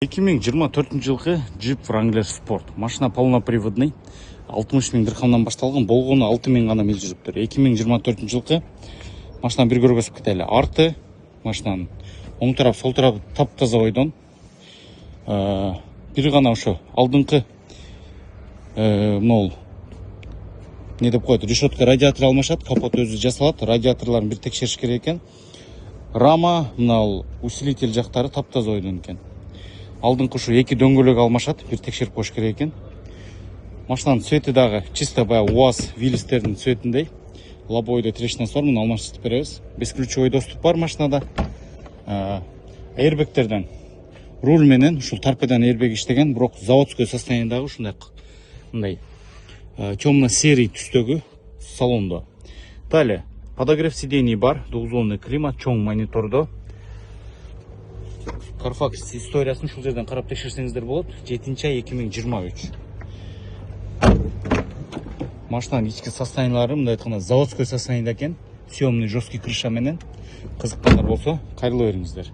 2024 жылғы Jeep Wrangler Sport. Машина полноприводный. 60 000 дирхамнан башталған, болғаны 6 000 ғана миль жүріп тұр. 2024 жылғы машина бір көргөзүп кетели. Арты машинаның оң тарап, сол тарап тап-таза ойдон. Бир ғана ошо алдыңкы мынау не деп коет, решетка радиатор алмашат, капот өзү жасалат, радиаторларын бир текшериш керек экен. Рама, мынау усилитель жактары тап-таза ойдон экен. Алдыңкы ушу эки дөңгөлөк алмашат, бир текшерип коюш керек экен. Машинанын цвети дагы чисто баягы УАЗ Виллистердин цветиндей. Лобовойдо трешинасы бар, муну алмаштырып беребиз. Бесключевой доступ бар машинада. Airbag'терден руль менен ушул торпедонун airbag иштеген, бирок заводской состояниедагы ушундай мындай темно-серый түстөгү салондо. Далее подогрев сидений бар, двухзонный климат, чоң монитордо. Carfax историясын ушул жерден карап текшерсеңиздер болот. 7-ай 2023. Машинанын ички состояниялары мындай айтканда заводской состояниеде экен. Съемный жесткий крыша менен. Кызыккандар болсо, кайрылы бериңиздер.